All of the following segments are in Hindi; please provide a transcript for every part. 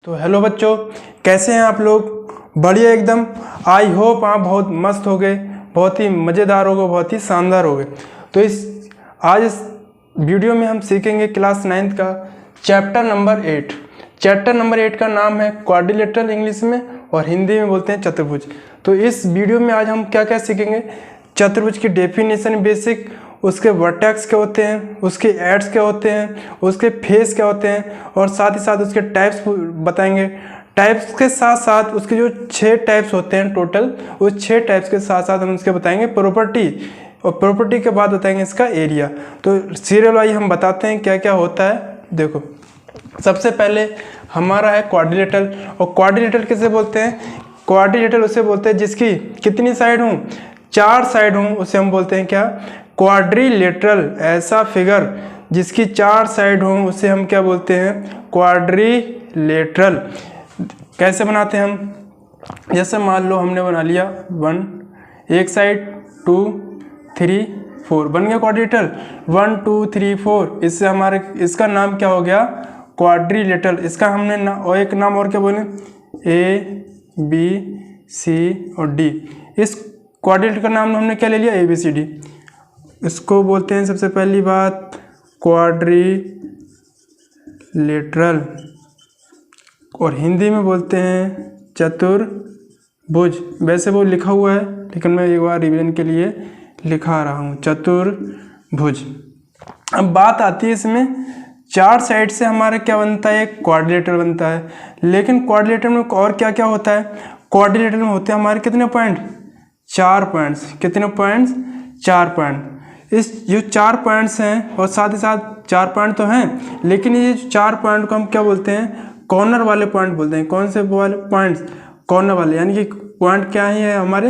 तो हेलो बच्चों, कैसे हैं आप लोग? बढ़िया एकदम। आई होप आप बहुत मस्त हो गए, बहुत ही मज़ेदार हो गए, बहुत ही शानदार हो गए। तो आज इस वीडियो में हम सीखेंगे क्लास 9th का चैप्टर नंबर 8। चैप्टर नंबर 8 का नाम है क्वाड्रिलेटरल, इंग्लिश में, और हिंदी में बोलते हैं चतुर्भुज। तो इस वीडियो में आज हम क्या क्या सीखेंगे? चतुर्भुज की डेफिनेशन बेसिक, उसके वर्टेक्स क्या होते हैं, उसके एड्स क्या होते हैं, उसके फेस क्या होते हैं, और साथ ही साथ उसके टाइप्स बताएंगे। टाइप्स के साथ साथ उसके जो 6 टाइप्स होते हैं टोटल, उस 6 टाइप्स के साथ साथ हम उसके बताएंगे प्रॉपर्टी, और प्रॉपर्टी के बाद बताएंगे इसका एरिया। तो सीरियल वाइज हम बताते हैं क्या क्या होता है। देखो, सबसे पहले हमारा है क्वाड्रिलेटरल। और क्वाड्रिलेटरल किसे बोलते हैं? क्वाड्रिलेटरल उसे बोलते हैं जिसकी कितनी साइड हों? 4 साइड हों, उसे हम बोलते हैं क्या? क्वाड्रिलेटरल। ऐसा फिगर जिसकी 4 साइड हों उसे हम क्या बोलते हैं? क्वाड्रिलेटरल। कैसे बनाते हैं हम? जैसे मान लो हमने बना लिया 1 एक साइड, 2 3 4, बन गया क्वाड्रिलेटरल। 1 2 3 4, इससे हमारे इसका नाम क्या हो गया? क्वाड्रिलेटरल। इसका हमने और एक नाम और क्या बोले? A B C और D। इस क्वाड्रिलेटरल का नाम हमने क्या ले लिया? ABCD। इसको बोलते हैं सबसे पहली बात क्वाड्रिलेटरल, और हिंदी में बोलते हैं चतुर्भुज। वैसे वो लिखा हुआ है, लेकिन मैं एक बार रिवीजन के लिए लिखा रहा हूँ, चतुर्भुज। अब बात आती है इसमें 4 साइड से हमारा क्या बनता है? एक क्वाड्रिलेटरल बनता है। लेकिन क्वाड्रिलेटरल में और क्या क्या होता है? क्वाड्रिलेटरल में होते हैं हमारे कितने पॉइंट? 4 पॉइंट्स। कितने पॉइंट्स? 4 पॉइंट। इस जो 4 पॉइंट्स हैं, और साथ ही साथ 4 पॉइंट तो हैं, लेकिन ये 4 पॉइंट को हम क्या बोलते हैं? कॉर्नर वाले पॉइंट बोलते हैं। कौन से वाले पॉइंट्स? कॉर्नर वाले। यानी कि पॉइंट क्या ही है हमारे?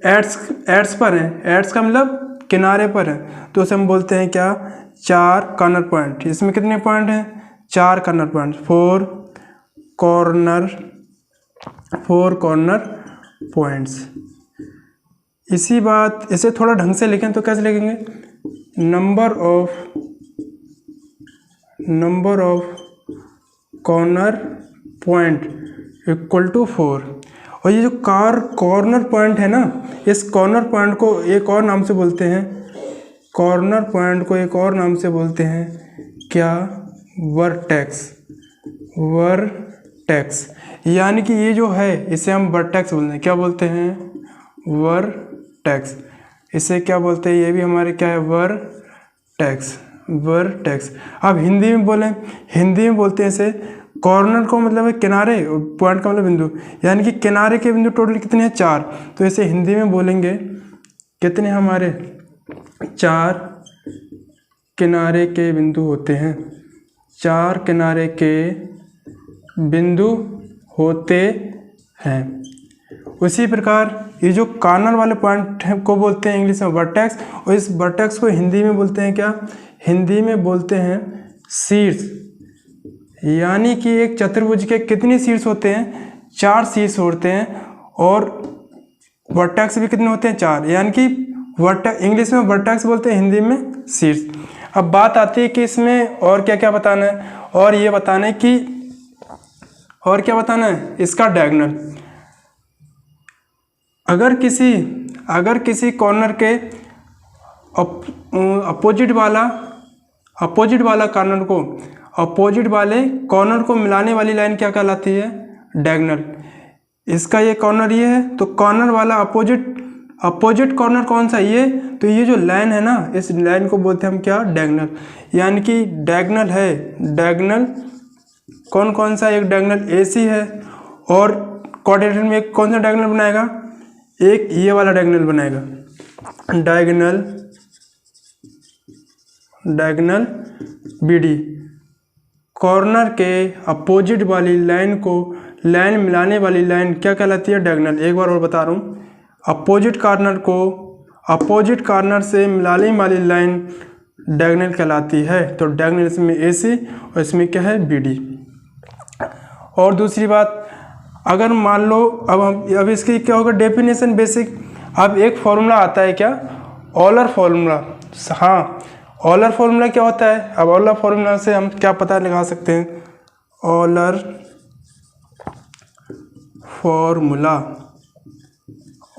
एड्स पर हैं। एड्स का मतलब किनारे पर है, तो उसे हम बोलते हैं क्या? 4 कॉर्नर पॉइंट। इसमें कितने पॉइंट हैं? 4 कॉर्नर पॉइंट। 4 corner points. इसे थोड़ा ढंग से लिखें तो कैसे लिखेंगे? Number of corner point equal to 4। और ये जो कॉर्नर पॉइंट है ना, इस कॉर्नर पॉइंट को एक और नाम से बोलते हैं, कॉर्नर पॉइंट को एक और नाम से बोलते हैं क्या? वर्टेक्स। यानी कि ये जो है इसे हम वर्टेक्स बोलते हैं। क्या बोलते हैं? वर्टेक्स। इसे क्या बोलते हैं? ये भी हमारे क्या है? वर्टेक्स। अब हिंदी में बोलें, हिंदी में बोलते हैं इसे कॉर्नर को मतलब है किनारे, पॉइंट का मतलब बिंदु। यानी कि किनारे के बिंदु टोटल कितने हैं? 4। तो इसे हिंदी में बोलेंगे कितने हमारे? 4 किनारे के बिंदु होते हैं। 4 किनारे के बिंदु होते हैं। उसी प्रकार ये जो कॉर्नर वाले पॉइंट को बोलते हैं इंग्लिश में वर्टेक्स, और इस वर्टेक्स को हिंदी में बोलते हैं क्या? हिंदी में बोलते हैं शीर्ष। यानी कि एक चतुर्भुज के कितने शीर्ष होते हैं? 4 शीर्ष होते हैं, और वर्टेक्स भी कितने होते हैं? 4। यानी कि इंग्लिश में वर्टेक्स बोलते हैं, हिंदी में शीर्ष। अब बात आती है कि इसमें और क्या क्या बताना है, और ये बताना है कि और क्या बताना है? इसका डायगोनल। अगर किसी कॉर्नर के अपोजिट वाले कॉर्नर को मिलाने वाली लाइन क्या कहलाती है? डायगोनल। इसका ये कॉर्नर ये है, तो कॉर्नर वाला अपोजिट कॉर्नर कौन सा? ये। तो ये जो लाइन है ना, इस लाइन को बोलते हैं हम क्या? डायगोनल। यानी कि डायगोनल है, डायगोनल कौन सा? एक डायगोनल AC है, और क्वाड्रिलेटरल में एक कौन सा डायगोनल बनाएगा? एक ये वाला डायगोनल बनाएगा, डायगोनल BD। कॉर्नर के अपोजिट वाली लाइन को लाइन मिलाने वाली लाइन क्या कहलाती है? डायगोनल। एक बार और बता रहा हूँ, अपोजिट कॉर्नर से मिलाने वाली लाइन डायगोनल कहलाती है। तो डायगोनल इसमें AC, और इसमें क्या है? BD। और दूसरी बात, अगर मान लो अब इसकी क्या होगा? Definition basic. अब एक फॉर्मूला आता है क्या? ऑलर फॉर्मूला। हाँ, ऑलर फॉर्मूला क्या होता है? अब ऑलर फॉर्मूला से हम क्या पता लगा सकते हैं? Euler formula,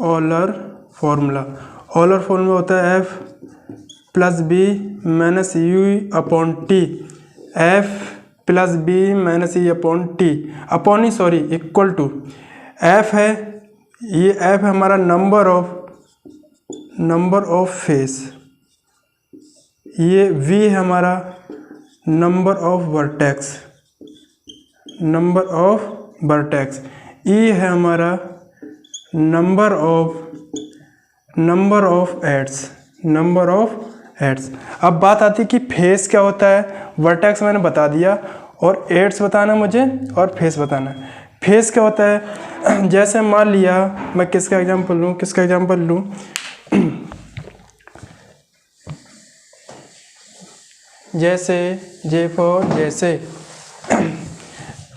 Euler formula. Euler formula होता है F plus B minus U upon T, F plus B minus E upon T, upon ही सॉरी इक्वल टू, एफ है, ये एफ है हमारा नंबर ऑफ फेस, ये वी है हमारा नंबर ऑफ वर्टेक्स, ई है हमारा नंबर ऑफ एड्स। अब बात आती है कि फेस क्या होता है। वर्टेक्स मैंने बता दिया और एड्स बताना मुझे और फेस बताना है। फेस क्या होता है, जैसे मान लिया मैं किसका एग्जांपल लूँ, जैसे जे फॉर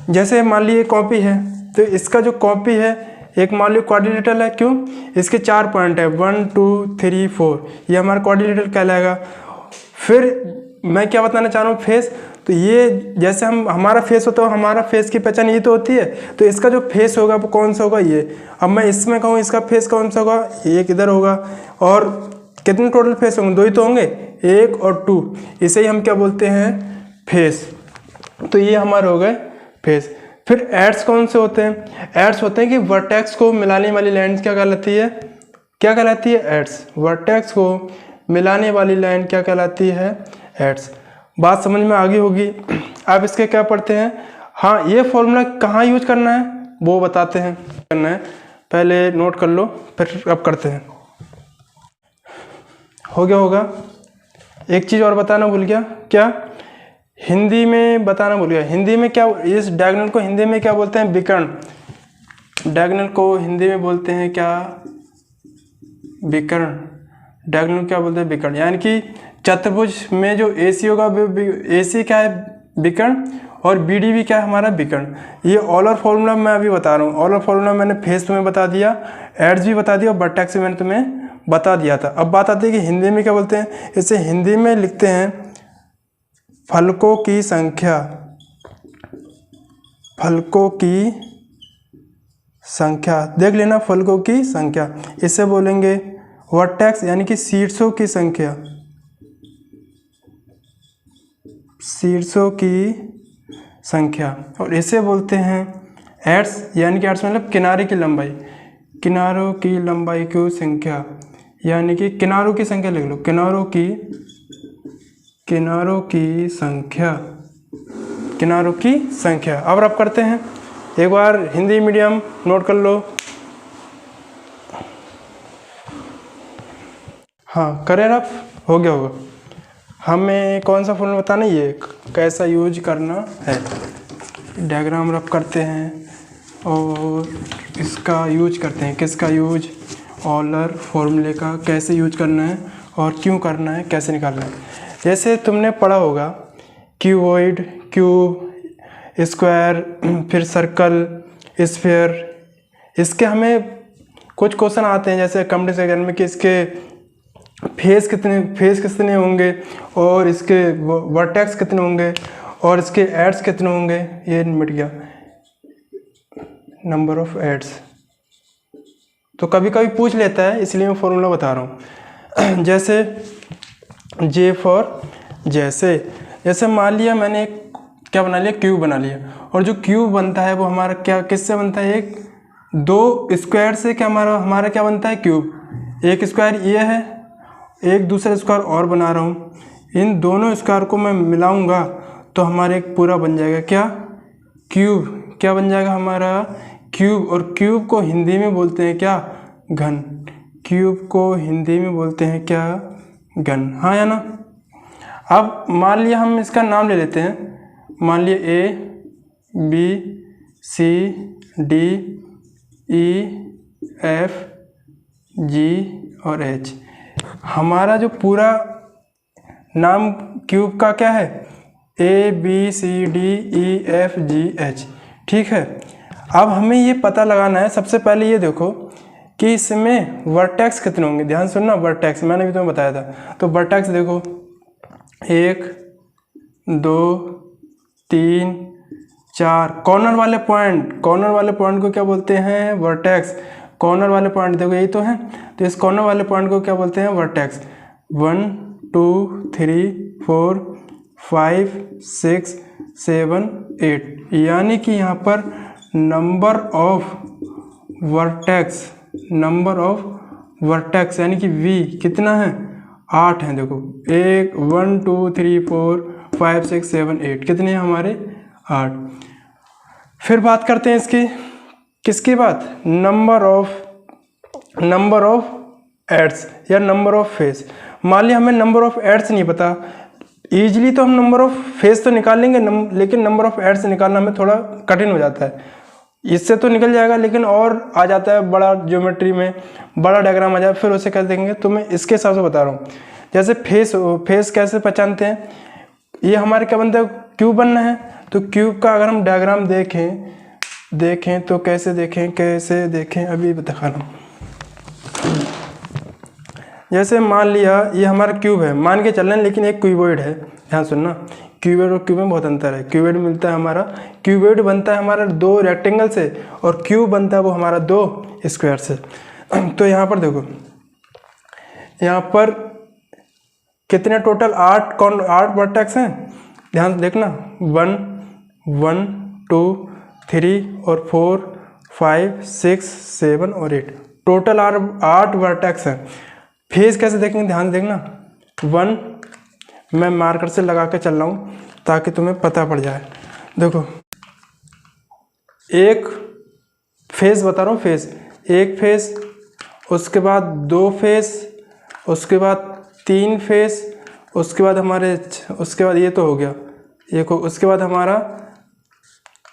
जैसे मान लीजिए कॉपी है, तो इसका जो कॉपी है एक मान लो क्वाड्रिलेटरल है, क्यों, इसके 4 पॉइंट है 1 2 3 4, ये हमारा क्वाड्रिलेटरल कहलाएगा। फिर मैं क्या बताना चाह रहा हूँ, फेस, तो ये जैसे हमारा फेस होता है, हमारा फेस की पहचान ये तो होती है, तो इसका जो फेस होगा वो कौन सा होगा, ये। अब मैं इसमें कहूँ इसका फेस कौन सा होगा, एक इधर होगा, और कितने टोटल फेस होंगे, 2 ही तो होंगे, 1 और 2, इसे ही हम क्या बोलते हैं, फेस। तो ये हमारे हो गए फेस। फिर एड्स कौन से होते हैं, एड्स होते हैं कि वर्टेक्स को मिलाने वाली लाइन क्या कहलाती है, एड्स। वर्टेक्स को मिलाने वाली लाइन क्या कहलाती है, एड्स। बात समझ में आ गई होगी। आप इसके क्या पढ़ते हैं, हाँ, ये फॉर्मूला कहाँ यूज करना है वो बताते हैं, करना है, पहले नोट कर लो, फिर अब करते हैं। हो गया होगा। एक चीज़ और बताना भूल गया, क्या, हिंदी में बताना भूल गया, हिंदी में क्या, इस डायगोनल को हिंदी में क्या बोलते हैं, विकर्ण। डायगोनल को हिंदी में बोलते हैं क्या, विकर्ण। डायगोनल क्या बोलते हैं, विकर्ण। यानी कि चतुर्भुज में जो AC होगा, AC क्या है, विकर्ण, और BD भी क्या है, हमारा विकर्ण। ये ऑलर फॉर्मूला मैं अभी बता रहा हूँ। ऑलर फॉर्मूला मैंने फेस तुम्हें बता दिया, एड्स भी बता दिया, और वर्टेक्स भी मैंने तुम्हें बता दिया था। अब बात आती है कि हिंदी में क्या बोलते हैं, इसे हिंदी में लिखते हैं फलकों की संख्या, देख लेना, फलकों की संख्या, इसे बोलेंगे वर्टेक्स, यानी कि शीर्षों की संख्या, और इसे बोलते हैं एड्स, यानी कि एड्स मतलब किनारों की लंबाई की संख्या, यानी कि किनारों की संख्या लिख लो, किनारों की संख्या। अब रब करते हैं, एक बार हिंदी मीडियम नोट कर लो। हाँ, करें रब, हो गया होगा। हमें कौन सा फॉर्मूला बताना है, ये कैसा यूज करना है। डायग्राम रब करते हैं और इसका यूज करते हैं, किसका यूज, ऑलर फॉर्मूले का, कैसे यूज करना है और क्यों करना है, कैसे निकालना है। जैसे तुमने पढ़ा होगा क्यूबॉइड, क्यूब, स्क्वायर, फिर सर्कल, स्फीयर, इसके हमें कुछ क्वेश्चन आते हैं जैसे कॉम्पिटिटिव एग्जाम में कि इसके फेस कितने होंगे, और इसके वर्टेक्स कितने होंगे, और इसके एड्स कितने होंगे। ये मिट गया, नंबर ऑफ एड्स, तो कभी कभी पूछ लेता है, इसलिए मैं फॉर्मूला बता रहा हूँ। जैसे जे फॉर जैसे मान लिया मैंने एक क्या बना लिया, क्यूब बना लिया, और जो क्यूब बनता है वो हमारा क्या, किससे बनता है, एक 2 स्क्वायर से क्या हमारा क्या बनता है, क्यूब। एक स्क्वायर ये है, एक दूसरा स्क्वायर और बना रहा हूँ, इन दोनों स्क्वायर को मैं मिलाऊंगा तो हमारे एक पूरा बन जाएगा क्या, क्यूब। क्या बन जाएगा हमारा, क्यूब। और क्यूब को हिंदी में बोलते हैं क्या, घन। क्यूब को हिंदी में बोलते हैं क्या, घन। हाँ या ना। अब मान लिया हम इसका नाम ले लेते हैं, मान लिया A B C D E F G और H। हमारा जो पूरा नाम क्यूब का क्या है, A B C D E F G H, ठीक है। अब हमें ये पता लगाना है, सबसे पहले ये देखो कि इसमें वर्टेक्स कितने होंगे। ध्यान सुनना, वर्टेक्स मैंने भी तुम्हें बताया था। तो वर्टेक्स देखो 1 2 3 4 कॉर्नर वाले पॉइंट को क्या बोलते हैं? वर्टेक्स। कॉर्नर वाले पॉइंट देखो यही तो है, तो इस कॉर्नर वाले पॉइंट को क्या बोलते हैं? वर्टेक्स। 1 2 3 4 5 6 7 8, यानी कि यहाँ पर नंबर ऑफ वर्टेक्स यानी कि V कितना है? 8 है। देखो 1 2 3 4 5 6 7 8, कितने हैं हमारे? 8। फिर बात करते हैं इसकी, किसकी बात? नंबर ऑफ एड्स या नंबर ऑफ फेस। मान लिया हमें नंबर ऑफ एड्स नहीं पता, ईजिली तो हम नंबर ऑफ फेस तो निकाल लेंगे, लेकिन नंबर ऑफ एड्स निकालना हमें थोड़ा कठिन हो जाता है। इससे तो निकल जाएगा, लेकिन और आ जाता है बड़ा ज्योमेट्री में, बड़ा डायग्राम आ जाए, फिर उसे कर देंगे। तो मैं इसके हिसाब से बता रहा हूँ। जैसे फेस कैसे पहचानते हैं? ये हमारे क्या बनता है? क्यूब बनना है, तो क्यूब का अगर हम डायग्राम देखें तो कैसे देखें अभी दिखा रहा हूँ। जैसे मान लिया ये हमारा क्यूब है, मान के चल रहे हैं, लेकिन एक क्यूबॉइड है। ध्यान सुनना, क्यूबॉइड और क्यूब में बहुत अंतर है। क्यूबॉइड बनता है हमारा 2 रेक्टेंगल से, और क्यूब बनता है वो हमारा 2 स्क्वायर से। तो यहाँ पर देखो, यहाँ पर कितने टोटल 8 वर्टेक्स हैं। ध्यान से देखना, 1 1 2 3 और 4 5 6 7 और 8, टोटल 8 वर्टेक्स हैं। फेस कैसे देखेंगे? ध्यान से देखना, 1 मैं मार्कर से लगा के चल रहा हूँ ताकि तुम्हें पता पड़ जाए। देखो एक फेस बता रहा हूँ, एक फेस, उसके बाद 2 फेस, उसके बाद 3 फेस, उसके बाद ये तो हो गया, उसके बाद हमारा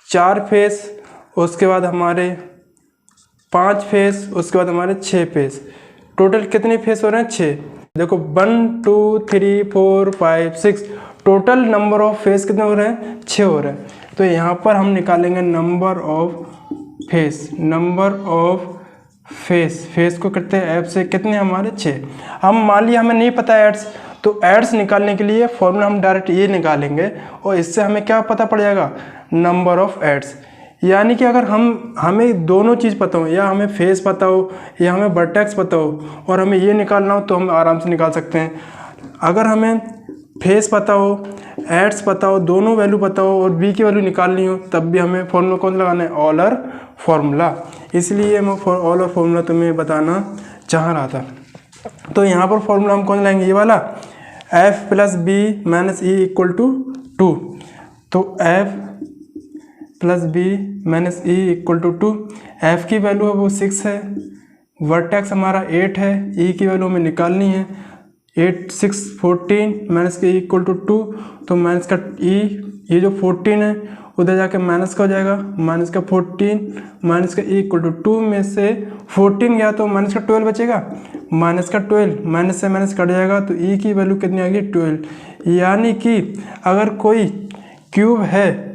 4 फेस, उसके बाद हमारे 5 फेस, उसके बाद हमारे 6 फेस। टोटल कितने फेस हो रहे हैं? 6। देखो 1 2 3 4 5 6, टोटल नंबर ऑफ फेस कितने हो रहे हैं? 6 हो रहे हैं। तो यहाँ पर हम निकालेंगे नंबर ऑफ फेस को करते हैं F से, कितने हमारे? 6। हम मान लिया हमें नहीं पता एड्स, तो एड्स निकालने के लिए फॉर्मूला हम डायरेक्ट ये निकालेंगे, और इससे हमें क्या पता पड़ जाएगा? Number of edges. यानी कि अगर हमें दोनों चीज़ पता हो, या हमें फेस पता हो या हमें वर्टेक्स पता हो, और हमें ये निकालना हो, तो हम आराम से निकाल सकते हैं। अगर हमें फेस पता हो, एड्स पता हो, दोनों वैल्यू पता हो, और बी की वैल्यू निकालनी हो, तब भी हमें फॉर्मूला कौन लगाना है? ऑलर फॉर्मूला। इसलिए मैं ऑलर फॉर्मूला तुम्हें बताना चाह रहा था। तो यहाँ पर फॉर्मूला हम कौन लाएंगे? ये वाला, F + B - E = 2। तो F + B - E = 2। F की वैल्यू है वो 6 है, वर्टेक्स हमारा 8 है, E की वैल्यू हमें निकालनी है। 8 6 14 - E = 2, तो माइनस का E, ये जो 14 है उधर जाके माइनस का हो जाएगा, माइनस का 14 माइनस का E = 2 में से 14 गया तो माइनस का 12 बचेगा, माइनस का 12, माइनस से माइनस कट जाएगा, तो E की वैल्यू कितनी आ गई? 12। यानी कि अगर कोई क्यूब है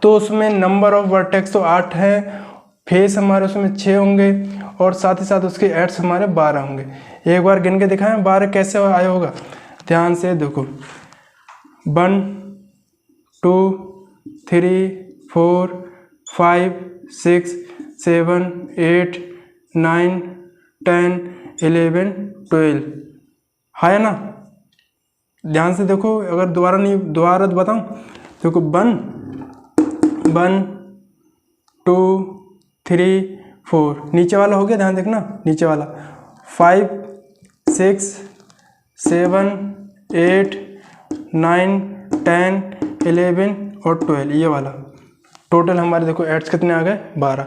तो उसमें नंबर ऑफ वर्टेक्स तो 8 है, फेस हमारे उसमें 6 होंगे, और साथ ही साथ उसके एड्स हमारे 12 होंगे। एक बार गिन के दिखाएं 12 कैसे आया होगा। ध्यान से देखो, 1 2 3 4 5 6 7 8 9 10 11 12 है ना। ध्यान से देखो, अगर दोबारा बताऊं, देखो 1 2 3 4, नीचे वाला हो गया, ध्यान देखना, नीचे वाला 5 6 7 8 9 10 11 और 12, ये वाला टोटल हमारे देखो एड्स कितने आ गए? 12।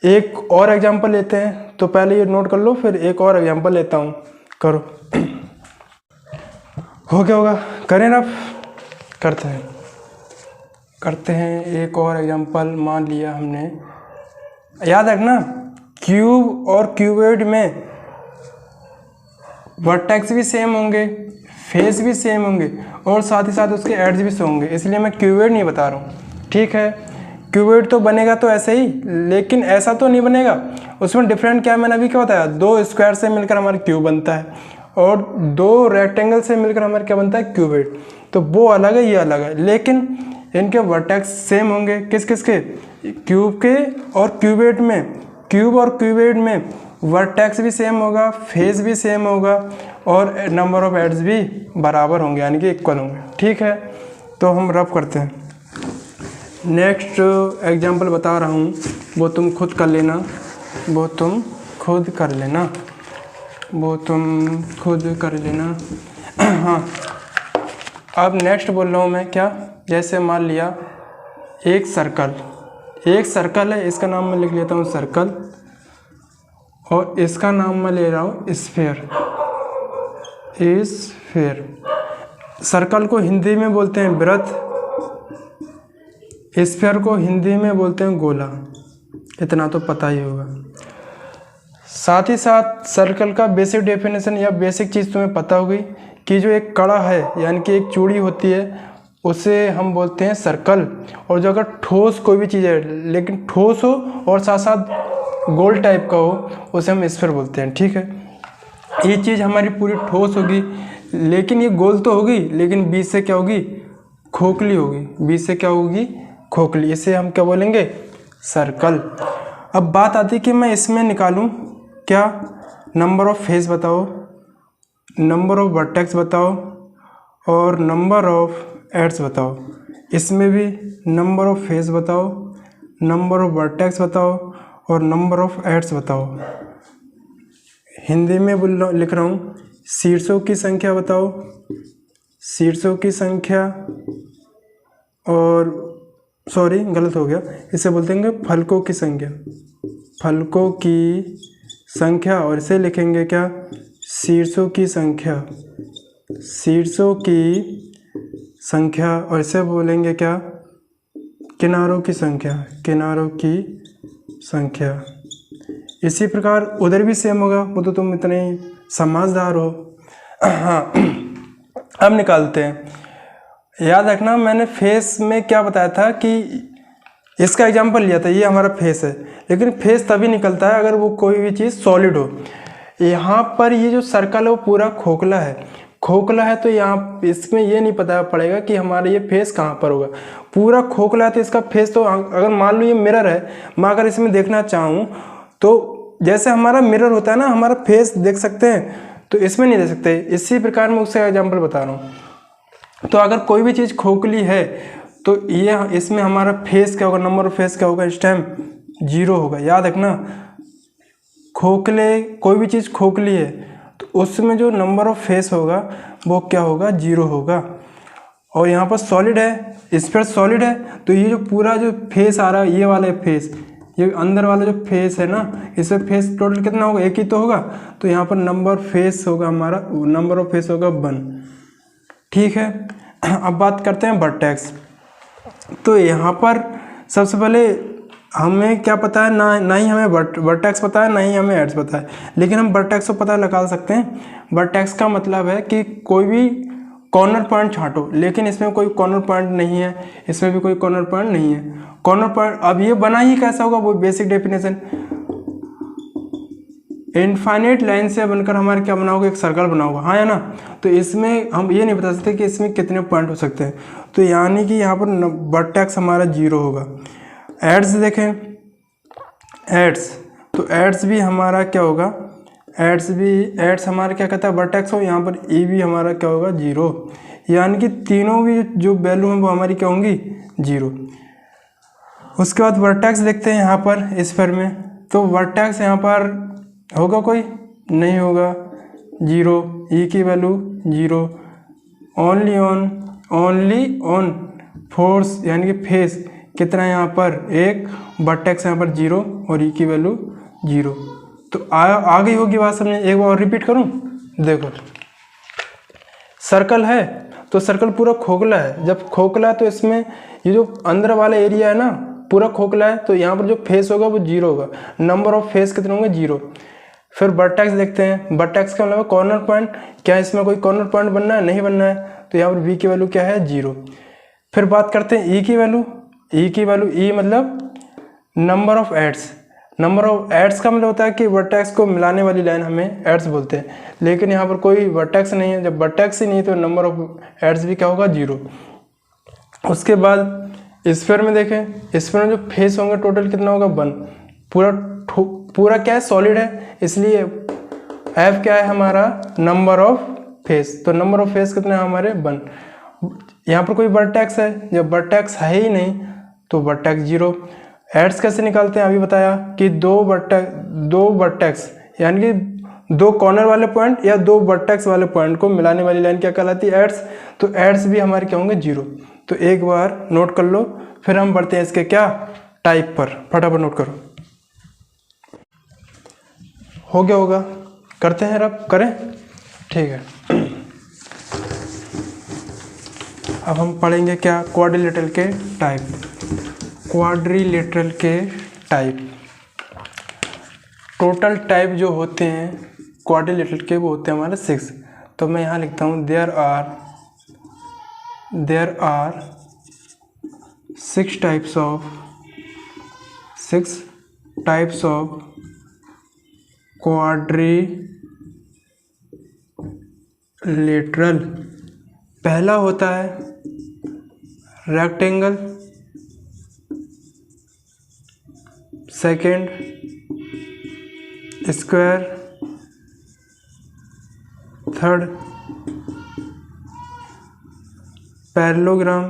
एक और एग्जांपल लेते हैं, तो पहले ये नोट कर लो, फिर एक और एग्जांपल लेता हूँ, करो। हो गया होगा, करें ना, करते हैं एक और एग्जांपल। मान लिया हमने, याद रखना क्यूब और क्यूबॉइड में वर्टेक्स भी सेम होंगे, फेस भी सेम होंगे, और साथ ही साथ उसके एड्स भी सेम होंगे, इसलिए मैं क्यूबॉइड नहीं बता रहा हूँ। ठीक है, क्यूबॉइड तो बनेगा तो ऐसे ही, लेकिन ऐसा तो नहीं बनेगा। उसमें डिफरेंट क्या है, मैंने अभी क्या बताया, 2 स्क्वायर से मिलकर हमारा क्यूब बनता है, और 2 रेक्टेंगल से मिलकर हमारा क्या बनता है? क्यूबॉइड। तो वो अलग है, ये अलग है, लेकिन इनके वर्टेक्स सेम होंगे, किस किस के, क्यूब के और क्यूबेड में, क्यूब और क्यूबेड में वर्टेक्स भी सेम होगा, फेस भी सेम होगा और नंबर ऑफ एड्स भी बराबर होंगे यानी कि इक्वल होंगे। ठीक है, तो हम रफ करते हैं। नेक्स्ट एग्जांपल बता रहा हूँ, वो तुम खुद कर लेना, वो तुम खुद कर लेना, वो तुम खुद कर लेना। हाँ, अब नेक्स्ट बोल रहा हूँ मैं क्या, जैसे मान लिया एक सर्कल, एक सर्कल है, इसका नाम मैं लिख लेता हूँ सर्कल और इसका नाम मैं ले रहा हूँ स्फीयर। स्फीयर, सर्कल को हिंदी में बोलते हैं वृत्त, स्फीयर को हिंदी में बोलते हैं गोला, इतना तो पता ही होगा। साथ ही साथ सर्कल का बेसिक डेफिनेशन या बेसिक चीज़ तुम्हें पता होगी कि जो एक कड़ा है यानी कि एक चूड़ी होती है उसे हम बोलते हैं सर्कल, और जो अगर ठोस कोई भी चीज़ है लेकिन ठोस हो और साथ साथ गोल टाइप का हो उसे हम स्फीयर बोलते हैं। ठीक है, ये चीज़ हमारी पूरी ठोस होगी लेकिन ये गोल तो होगी लेकिन बीच से क्या होगी, खोखली होगी, बीच से क्या होगी, खोखली, इसे हम क्या बोलेंगे, सर्कल। अब बात आती है कि मैं इसमें निकालूं क्या, नंबर ऑफ फेस बताओ, नंबर ऑफ वर्टेक्स बताओ और नंबर ऑफ एड्स बताओ। इसमें भी नंबर ऑफ फेस बताओ, नंबर ऑफ वर्टेक्स बताओ और नंबर ऑफ एड्स बताओ। हिंदी में लिख रहा हूँ, शीर्षों की संख्या बताओ, शीर्षों की संख्या, और सॉरी गलत हो गया, इसे बोलते हैं फलकों की संख्या, फलकों की संख्या, और इसे लिखेंगे क्या, शीर्षों की संख्या, शीर्षों की संख्या, और इसे बोलेंगे क्या, किनारों की संख्या, किनारों की संख्या। इसी प्रकार उधर भी सेम होगा, वो तो तुम इतने समझदार हो। हाँ, अब निकालते हैं। याद रखना मैंने फेस में क्या बताया था कि इसका एग्जांपल लिया था, ये हमारा फेस है, लेकिन फेस तभी निकलता है अगर वो कोई भी चीज़ सॉलिड हो। यहाँ पर ये जो सर्कल है वो पूरा खोखला है, खोखला है तो यहाँ इसमें ये नहीं पता पड़ेगा कि हमारा ये फेस कहाँ पर होगा, पूरा खोखला है तो इसका फेस तो, अगर मान लो ये मिरर है, मैं अगर इसमें देखना चाहूँ तो जैसे हमारा मिरर होता है ना, हमारा फेस देख सकते हैं तो इसमें नहीं देख सकते। इसी प्रकार मैं उससे एग्जांपल बता रहा हूँ। तो अगर कोई भी चीज़ खोखली है तो ये इसमें हमारा फेस क्या होगा, नंबर ऑफ फेस क्या होगा, इस टाइम 0 होगा। याद रखना, खोखले कोई भी चीज़ खोखली है तो उसमें जो नंबर ऑफ फेस होगा वो क्या होगा, 0 होगा। और यहाँ पर सॉलिड है, इस पर सॉलिड है तो ये जो पूरा जो फेस आ रहा है, ये वाला फेस, ये अंदर वाला जो फेस है ना, इसमें फेस टोटल कितना होगा, एक ही तो होगा, तो यहाँ पर नंबर फेस होगा हमारा, नंबर ऑफ फेस होगा 1। ठीक है, अब बात करते हैं वर्टेक्स। तो यहाँ पर सबसे पहले हमें क्या पता है, ना ही हमें वर्टेक्स पता है ना ही हमें एड्स पता है, लेकिन हम वर्टेक्स को पता लगा सकते हैं। वर्टेक्स का मतलब है कि कोई भी कॉर्नर पॉइंट छांटो, लेकिन इसमें कोई कॉर्नर पॉइंट नहीं है, इसमें भी कोई कॉर्नर पॉइंट नहीं है। कॉर्नर पॉइंट अब ये बना ही कैसा होगा, वो बेसिक डेफिनेशन, इनफाइनाइट लाइन से बनकर हमारे क्या बना होगा, एक सर्कल बना होगा, हाँ या ना। तो इसमें हम ये नहीं बता सकते कि इसमें कितने पॉइंट हो सकते हैं, तो यानी कि यहाँ पर वर्टेक्स हमारा 0 होगा। एड्स देखें, एड्स, तो एड्स भी हमारा क्या होगा, एड्स हमारा क्या कहता है, वर्टेक्स हो, यहाँ पर ई भी हमारा क्या होगा, 0, यानी कि तीनों भी जो वैल्यू हैं वो हमारी क्या होंगी, 0। उसके बाद वर्टेक्स देखते हैं यहाँ पर स्फीयर में, तो वर्टेक्स यहाँ पर होगा कोई नहीं होगा, 0, ई की वैल्यू 0, ओनली ऑन फोर्स यानी कि फेस कितना है यहाँ पर, 1, वर्टेक्स यहाँ पर 0 और ई की वैल्यू 0। तो आ गई होगी बात समझ। एक बार और रिपीट करूँ, देखो सर्कल है तो सर्कल पूरा खोखला है, जब खोखला है तो इसमें ये जो अंदर वाला एरिया है ना पूरा खोखला है, तो यहाँ पर जो फेस होगा वो 0 होगा, नंबर ऑफ फेस कितने होंगे, 0। फिर वर्टेक्स देखते हैं, वर्टेक्स का मतलब कॉर्नर पॉइंट, क्या इसमें कोई कॉर्नर पॉइंट बनना है, नहीं बनना है, तो यहाँ पर वी की वैल्यू क्या है, 0। फिर बात करते हैं ई की वैल्यू, ई मतलब number of edges, number of edges का मतलब होता है कि वर्टेक्स को मिलाने वाली लाइन हमें एड्स बोलते हैं, लेकिन यहाँ पर कोई वर्टेक्स नहीं है, जब वर्टेक्स ही नहीं तो नंबर ऑफ एड्स भी क्या होगा, 0। उसके बाद स्फीयर में देखें, स्फीयर में जो फेस होंगे टोटल कितना होगा 1। पूरा क्या है सॉलिड है, इसलिए एफ क्या है हमारा नंबर ऑफ फेस। तो नंबर ऑफ फेस कितने हैं हमारे 1। यहाँ पर कोई वर्टेक्स है, जब वर्टेक्स है ही नहीं तो वर्टेक्स 0। एड्स कैसे निकालते हैं अभी बताया कि दो वर्टेक्स यानी कि 2 कॉर्नर वाले पॉइंट या 2 वर्टेक्स वाले पॉइंट को मिलाने वाली लाइन क्या कहलाती है एड्स। तो एड्स भी हमारे क्या होंगे 0। तो एक बार नोट कर लो, फिर हम बढ़ते हैं इसके क्या टाइप पर। फटाफट नोट करो। हो गया होगा, करते हैं अब, करें, ठीक है। अब हम पढ़ेंगे क्या क्वाड्रिलेटरल के टाइप। क्वाड्रिलेटरल के टाइप, टोटल टाइप जो होते हैं क्वाड्रिलेटरल के वो होते हैं हमारे 6। तो मैं यहाँ लिखता हूँ there are 6 types of quadrilateral. पहला होता है rectangle, second square, third parallelogram,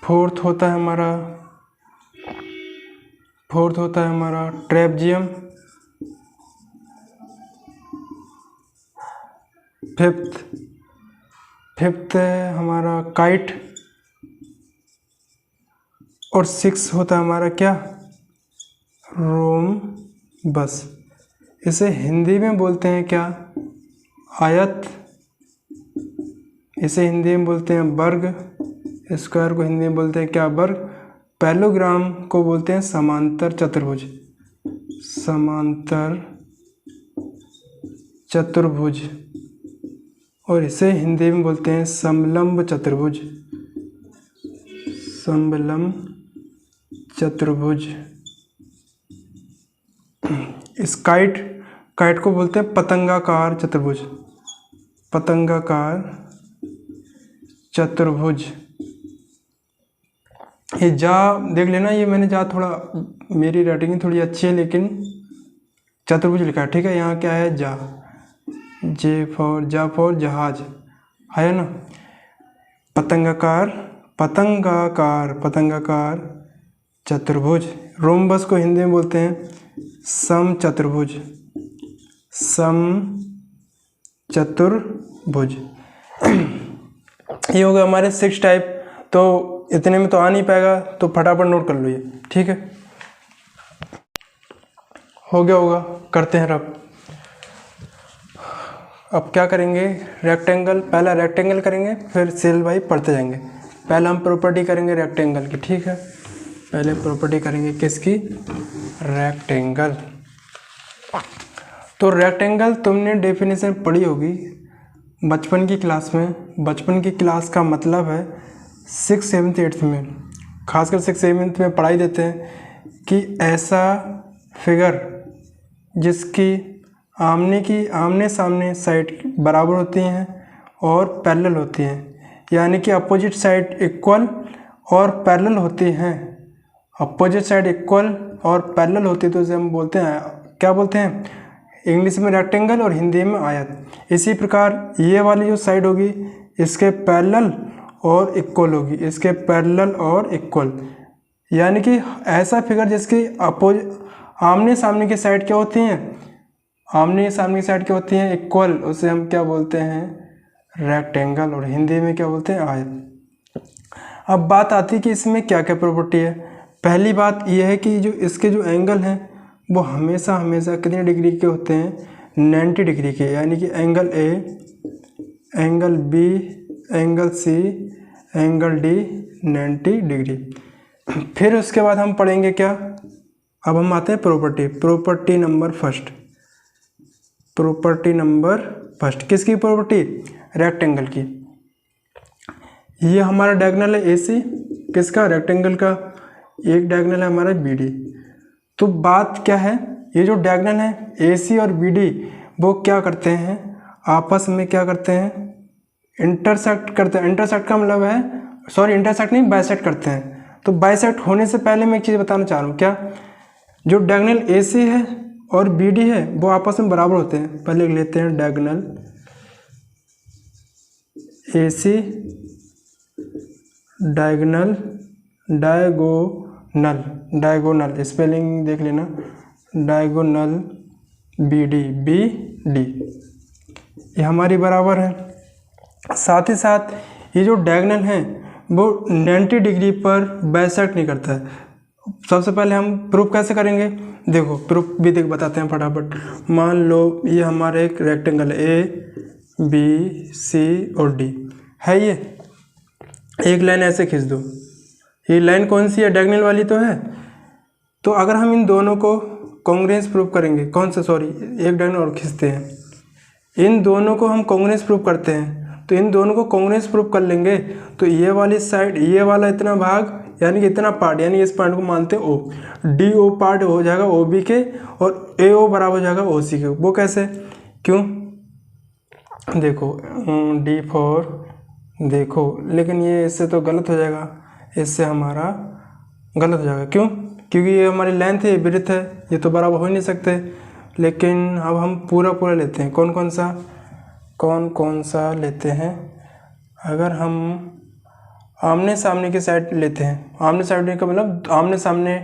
fourth होता है हमारा ट्रेपजियम, फिफ्थ है हमारा काइट, और 6 होता है हमारा क्या रोम्बस। इसे हिंदी में बोलते हैं क्या आयत, इसे हिंदी में बोलते हैं वर्ग, स्क्वायर को हिंदी में बोलते हैं क्या वर्ग, पैरेललोग्राम को बोलते हैं समांतर चतुर्भुज, और इसे हिंदी में बोलते हैं समलंब चतुर्भुज। इस काइट को बोलते हैं पतंगाकार चतुर्भुज। ये जा देख लेना, ये मैंने जा थोड़ा, मेरी राइटिंग थोड़ी अच्छी है लेकिन चतुर्भुज लिखा है, ठीक है। यहाँ क्या है जा फॉर जहाज है ना। पतंगाकार चतुर्भुज। रोम्बस को हिंदी में बोलते हैं समचतुर्भुज। ये हो गए हमारे 6 टाइप। तो इतने में तो आ नहीं पाएगा, तो फटाफट नोट कर लो ये, ठीक है। हो गया होगा, करते हैं अब क्या करेंगे रेक्टेंगल, पहला रेक्टेंगल करेंगे फिर सेल बाई पढ़ते जाएंगे। पहले हम प्रॉपर्टी करेंगे रेक्टेंगल की, ठीक है। पहले प्रॉपर्टी करेंगे किसकी, रेक्टेंगल। तो रेक्टेंगल तुमने डेफिनेशन पढ़ी होगी बचपन की क्लास में। बचपन की क्लास का मतलब है 6th 7th 8th में, खासकर 6th 7th में पढ़ाई देते हैं कि ऐसा फिगर जिसकी आमने सामने साइड बराबर होती हैं और पैरेलल होती हैं, यानी कि अपोजिट साइड इक्वल और पैरेलल होती हैं। अपोजिट साइड इक्वल और पैरेलल होती है तो उसे हम बोलते हैं, क्या बोलते हैं, इंग्लिश में रेक्टेंगल और हिंदी में आयत। इसी प्रकार ये वाली जो साइड होगी इसके पैरेलल और इक्वल होगी, इसके पैरेलल और इक्वल, यानी कि ऐसा फिगर जिसकी आमने सामने की साइड क्या होती हैं, आमने सामने की साइड क्या होती हैं, इक्वल, उसे हम क्या बोलते हैं रेक्टेंगल, और हिंदी में क्या बोलते हैं आयत। अब बात आती है कि इसमें क्या क्या प्रॉपर्टी है। पहली बात यह है कि जो इसके जो एंगल हैं वो हमेशा कितने डिग्री के होते हैं, 90 डिग्री के, यानी कि angle A, angle B, angle C, angle D 90 degree. फिर उसके बाद हम पढ़ेंगे क्या, अब हम आते हैं प्रॉपर्टी नंबर फर्स्ट। किसकी प्रॉपर्टी, रेक्टेंगल की। ये हमारा डायगोनल है AC, किसका, रेक्टेंगल का। एक डायगोनल है हमारा BD। तो बात क्या है, ये जो डायगोनल है AC और BD वो क्या करते हैं, आपस में क्या करते हैं, इंटरसेक्ट करते हैं। इंटरसेक्ट का मतलब है, सॉरी इंटरसेक्ट नहीं, बाइसेक्ट करते हैं। तो बाइसेक्ट होने से पहले मैं एक चीज़ बताना चाह रहा हूँ, क्या, जो डायगोनल AC है और BD है वो आपस में बराबर होते हैं। पहले लेते हैं diagonal AC, diagonal, diagonal spelling देख लेना, डायगोनल BD ये हमारी बराबर है। साथ ही साथ ये जो डायगोनल है वो 90 डिग्री पर बाइसेक्ट नहीं करता है। सबसे पहले हम प्रूफ कैसे करेंगे, देखो प्रूफ भी बताते हैं फटाफट। मान लो ये हमारा एक रेक्टेंगल है, ABC और D है, ये एक लाइन ऐसे खींच दो। ये लाइन कौन सी है, डायगोनल वाली तो है। तो अगर हम इन दोनों को कॉन्ग्रुएंस प्रूफ करेंगे, कौन सा, सॉरी एक डायगोनल और खींचते हैं, इन दोनों को हम कॉन्ग्रुएंस प्रूफ करते हैं। तो इन दोनों को कॉन्ग्रुएंस प्रूफ कर लेंगे तो ये वाली साइड, ये वाला इतना भाग यानी कि इतना पार्ट, यानी इस पॉइंट को मानते हैं O, DO पार्ट हो जाएगा OB के और AO बराबर हो जाएगा OC के। वो कैसे, क्यों, देखो D4, देखो लेकिन ये इससे तो गलत हो जाएगा, इससे हमारा गलत हो जाएगा। क्यों, क्योंकि ये हमारी लेंथ है, ब्रेथ है, ये तो बराबर हो ही नहीं सकते। लेकिन अब हम पूरा लेते हैं। कौन कौन सा लेते हैं, अगर हम आमने सामने की साइड लेते हैं, आमने सामने का मतलब आमने सामने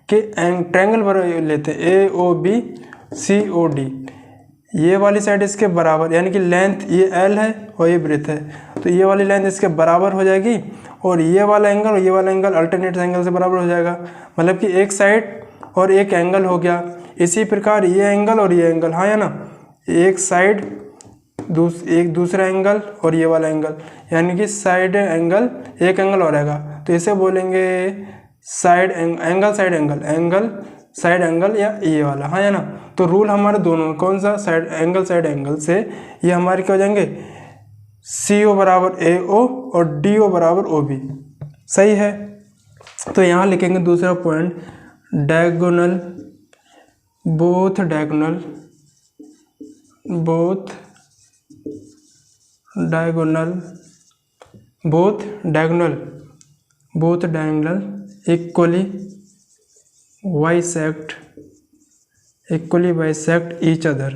के ट्रायंगल पर लेते हैं, AOB COD, ये वाली साइड इसके बराबर, यानी कि लेंथ ये L है और ये ब्रेथ है, तो ये वाली लेंथ इसके बराबर हो जाएगी और ये वाला एंगल और ये वाला एंगल अल्टरनेट एंगल से बराबर हो जाएगा, मतलब कि एक साइड और एक एंगल हो गया। इसी प्रकार ये एंगल और ये एंगल, हाँ या ना, एक साइड एक दूसरा एंगल और ये वाला एंगल, यानी कि साइड एंगल, एक एंगल और रहेगा, तो इसे बोलेंगे साइड एंगल या ये वाला, हाँ या ना। तो रूल हमारे दोनों, कौन सा, साइड एंगल से ये हमारे क्या हो जाएंगे, CO बराबर AO और DO बराबर OB, सही है। तो यहाँ लिखेंगे दूसरा point, diagonal, both diagonal equally bisect each other.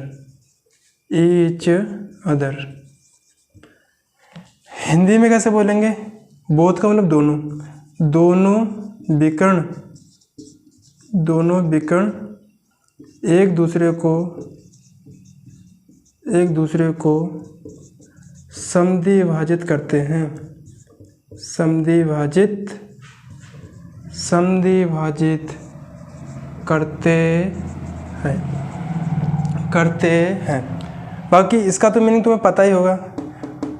Hindi में कैसे बोलेंगे, बोथ का मतलब दोनों विकर्ण एक दूसरे को समद्विभाजित करते हैं, करते हैं। बाकी इसका तो मीनिंग तुम्हें पता ही होगा,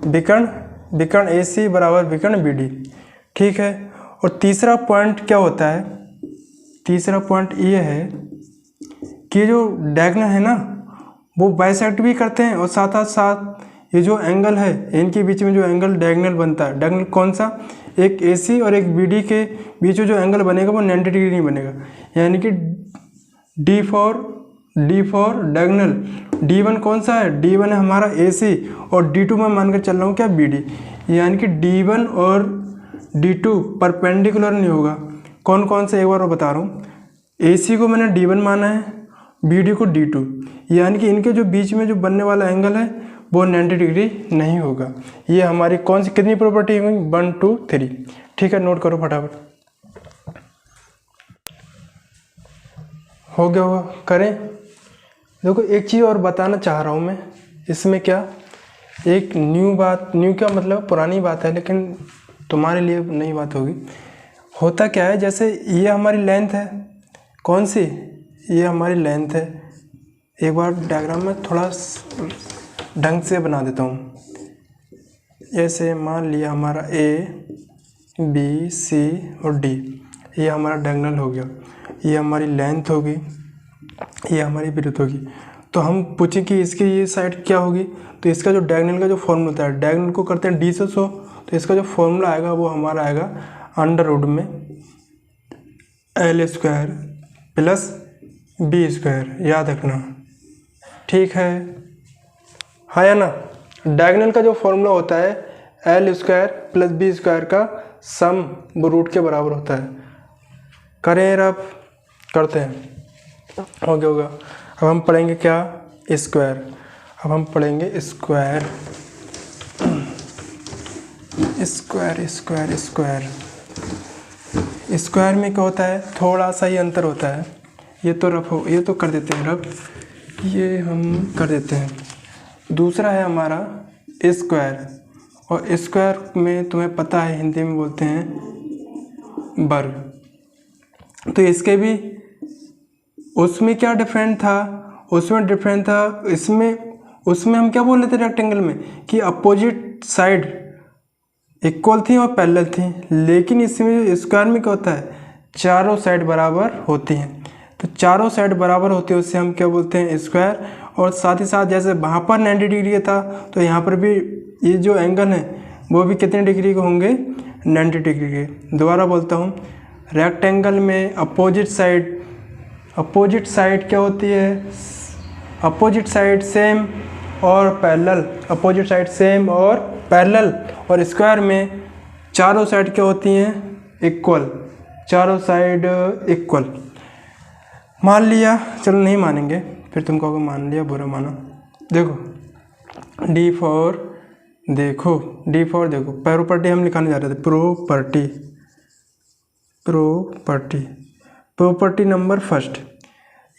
विकर्ण AC बराबर विकर्ण BD, ठीक है। और तीसरा पॉइंट क्या होता है, तीसरा पॉइंट ये है कि जो डायगोनल है ना वो बाइसेक्ट भी करते हैं, और साथ ये जो एंगल है इनके बीच में जो एंगल डायगोनल बनता है, डायगोनल कौन सा, एक AC और एक BD के बीच में जो एंगल बनेगा वो 90 डिग्री नहीं बनेगा, यानी कि D4 डायगोनल, D1 कौन सा है, D1 है हमारा AC और D2 में मानकर चल रहा हूँ क्या, BD, यानी कि D1 और D2 परपेंडिकुलर नहीं होगा। कौन से एक बार और बता रहा हूँ, AC को मैंने D1 माना है, BD को D2, यानी कि इनके जो बीच में जो बनने वाला एंगल है वो 90 डिग्री नहीं होगा। ये हमारी कौन सी कितनी प्रॉपर्टी हुई, 1 2 3, ठीक है, नोट करो फटाफट। हो गया होगा, करें। देखो एक चीज़ और बताना चाह रहा हूँ मैं इसमें, क्या एक न्यू क्या मतलब पुरानी बात है लेकिन तुम्हारे लिए नई बात होगी। होता क्या है, जैसे ये हमारी लेंथ है, कौन सी, ये हमारी लेंथ है। एक बार डायग्राम में थोड़ा ढंग से बना देता हूँ। ऐसे मान लिया हमारा ABC और D, ये हमारा डायगोनल हो गया, ये हमारी लेंथ होगी, ये हमारी ब्रेथ होगी। तो हम पूछें कि इसकी ये साइड क्या होगी, तो इसका जो डायगोनल का जो फॉर्मूला होता है, डायगोनल को करते हैं D से 100, तो इसका जो फॉर्मूला आएगा वो हमारा आएगा अंडर रूट में L square plus B square, याद रखना, ठीक है। हाँ या ना। डायगोनल का जो फॉर्मूला होता है L square plus B square का सम वो रूट के बराबर होता है। करें यार, आप करते हैं। हो गया होगा। अब हम पढ़ेंगे क्या, स्क्वायर। अब हम पढ़ेंगे square square square square square में क्या होता है, थोड़ा सा ही अंतर होता है। ये तो रफ हो, ये तो कर देते हैं रफ, ये हम कर देते हैं। दूसरा है हमारा स्क्वायर, और स्क्वायर में तुम्हें पता है हिंदी में बोलते हैं वर्ग। तो इसके भी उसमें क्या डिफरेंट था, उसमें डिफरेंट था, उसमें हम क्या बोल रहे थे रेक्टेंगल में कि अपोजिट साइड इक्वल थी और पैरेलल थी, लेकिन इसमें स्क्वायर में क्या होता है, चारों साइड बराबर होती हैं। तो चारों साइड बराबर होती है उससे हम क्या बोलते हैं, स्क्वायर। और साथ ही साथ जैसे वहाँ पर 90 डिग्री था तो यहाँ पर भी ये जो एंगल है वो भी कितने डिग्री के होंगे, 90 डिग्री के। दोबारा बोलता हूँ, रेक्टेंगल में अपोजिट साइड क्या होती है, अपोजिट साइड सेम और पैरेलल, अपोजिट साइड सेम और पैरेलल। और स्क्वायर में चारों साइड क्या होती हैं, इक्वल, चारों साइड इक्वल। मान लिया, चलो नहीं मानेंगे फिर तुम कहोगे मान लिया बुरा माना। देखो डी फॉर देखो प्रॉपर्टी हम लिखाने जा रहे थे, प्रॉपर्टी नंबर फर्स्ट।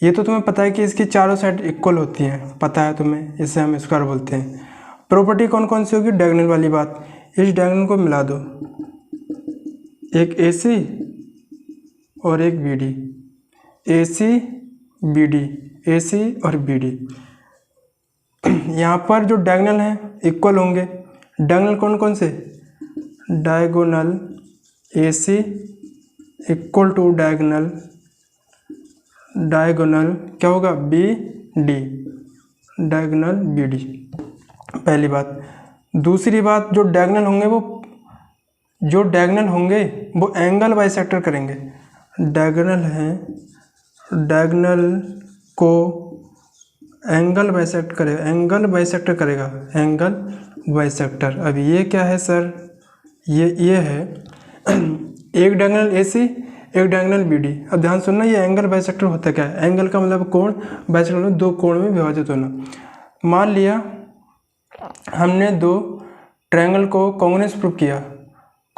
ये तो तुम्हें पता है कि इसकी चारों साइड इक्वल होती हैं, पता है तुम्हें, इसे हम स्क्वायर बोलते हैं। प्रॉपर्टी कौन कौन सी होगी, डायगोनल वाली बात। इस डायगोनल को मिला दो, एक AC और एक BD, AC और BD। यहाँ पर जो डायगोनल हैं इक्वल होंगे। डायगोनल कौन कौन से, diagonal AC equal to diagonal क्या होगा, BD, डायगोनल BD, पहली बात। दूसरी बात, जो डायगोनल होंगे वो एंगल बाइसेक्टर करेंगे। डायगोनल को एंगल बाइसेक्टर करेगा, एंगल बाइसेक्टर। अब ये क्या है सर, ये है एक डायगोनल AC, एक डायगोनल BD। अब ध्यान सुनना, ये एंगल बाइसेक्टर होता क्या है, एंगल का मतलब कोण, बाइसेक्टर मतलब दो कोण में विभाजित होना। मान लिया हमने दो ट्रायंगल को कॉन्ग्रुएंस प्रूव किया,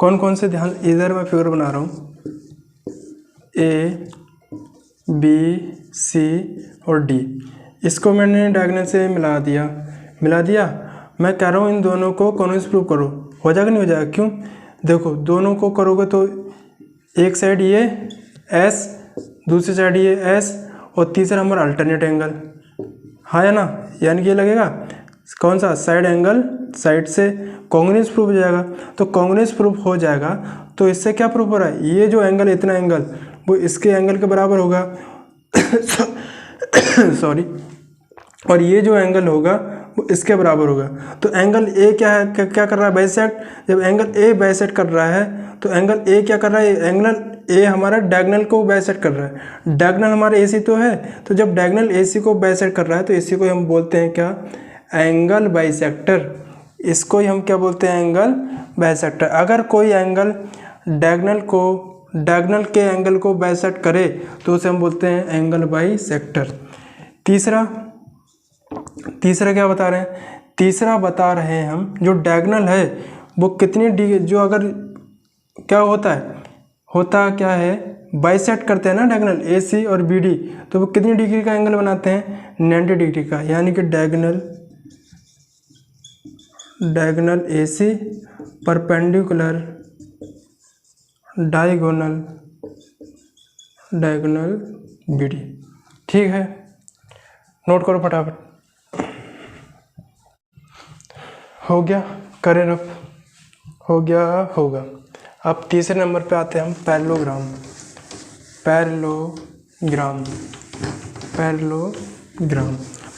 कौन कौन से, ध्यान, इधर मैं फिगर बना रहा हूँ, A B C और D। इसको मैंने डायगोनल से मिला दिया। मैं कह रहा हूँ इन दोनों को कॉन्ग्रुएंस प्रूव करो, हो जाएगा नहीं हो जाएगा, क्यों, देखो दोनों को करोगे तो एक साइड ये S, दूसरी साइड ये S, और तीसरा हमारा अल्टरनेट एंगल, हाँ या ना, यानी कि ये लगेगा कौन सा, साइड एंगल, साइड से कॉन्ग्रुएंस प्रूफ हो जाएगा। तो कॉन्ग्रुएंस प्रूफ हो जाएगा तो इससे क्या प्रूफ हो रहा है, ये जो एंगल, इतना एंगल वो इसके एंगल के बराबर होगा सॉरी, और ये जो एंगल होगा वो इसके बराबर होगा। तो एंगल ए क्या है, क्या कर रहा है, बाइसेक्ट। जब एंगल ए बाइसेक्ट कर रहा है तो एंगल ए क्या कर रहा है, एंगल ए हमारा डायगोनल को बाइसेक्ट कर रहा है। डायगोनल हमारा AC तो है, तो जब डायगोनल AC को बाइसेक्ट कर रहा है तो AC को हम बोलते हैं क्या, एंगल बाइसेक्टर। इसको ही हम क्या बोलते हैं, एंगल बाइसेक्टर। अगर कोई एंगल डायगोनल के एंगल को बाइसेक्ट करे तो उसे हम बोलते हैं एंगल बाइसेक्टर। तीसरा क्या बता रहे हैं, तीसरा बता रहे हैं हम, जो डायगोनल है वो कितनी डिग्री, जो अगर क्या होता क्या है, बाइसेक्ट करते हैं ना डायगोनल AC और BD, तो वो कितनी डिग्री का एंगल बनाते हैं, 90 डिग्री का। यानी कि diagonal AC perpendicular diagonal BD। ठीक है, नोट करो फटाफट। हो गया, करें रफ, हो गया होगा। अब तीसरे नंबर पे आते हैं हम,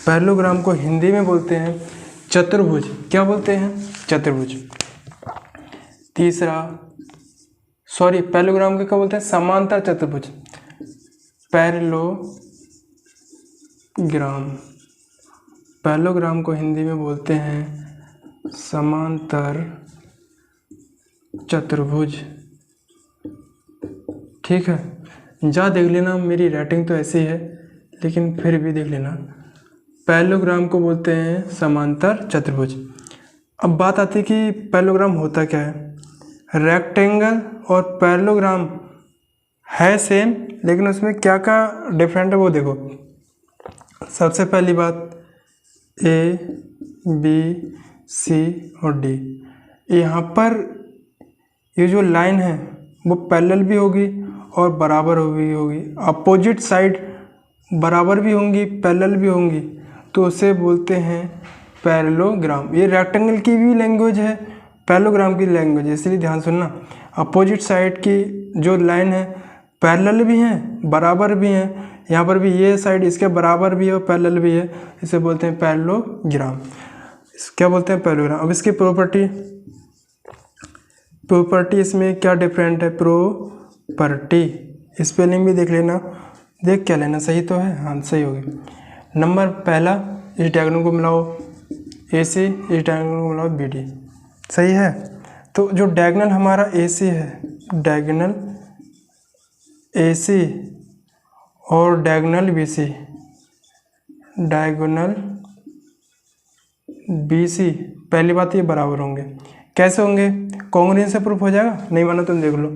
पैरेललोग्राम को हिंदी में बोलते हैं चतुर्भुज। क्या बोलते हैं, चतुर्भुज। पैरेललोग्राम को क्या बोलते हैं, समांतर चतुर्भुज। पैरेललोग्राम पैरेललोग्राम को हिंदी में बोलते हैं समांतर चतुर्भुज। ठीक है, जा देख लेना, मेरी राइटिंग तो ऐसी है लेकिन फिर भी देख लेना। पैरेललोग्राम को बोलते हैं समांतर चतुर्भुज। अब बात आती है कि पैरेललोग्राम होता क्या है। रेक्टेंगल और पैरेललोग्राम है सेम, लेकिन उसमें क्या क्या डिफरेंट है वो देखो। सबसे पहली बात, ए बी सी और डी, यहाँ पर ये जो लाइन है वो पैरेलल भी होगी और बराबर भी होगी। अपोजिट साइड बराबर भी होंगी, पैरेलल भी होंगी, तो उसे बोलते हैं पैरेललोग्राम। ये रेक्टेंगल की भी लैंग्वेज है, पैरेललोग्राम की लैंग्वेज है, इसलिए ध्यान सुनना। अपोजिट साइड की जो लाइन है पैरेलल भी हैं, बराबर भी हैं। यहाँ पर भी ये साइड इसके बराबर भी है और पैरेलल भी है, इसे बोलते हैं पैरेललोग्राम। क्या बोलते हैं? पैरेललोग्राम। अब इसकी प्रॉपर्टी इसमें क्या डिफरेंट है? प्रॉपर्टी स्पेलिंग भी देख लेना, देख क्या लेना, सही तो है? हाँ सही होगी। नंबर पहला, इस डायग्राम को मिलाओ AC, इस डायग्राम को मिलाओ BD, सही है। तो जो डायगोनल हमारा AC है, डायगोनल AC और डायगोनल BC, डायगोनल BC, पहली बात ये बराबर होंगे। कैसे होंगे? कॉन्ग्रुएंस से प्रूफ हो जाएगा, नहीं माना तुम देख लो।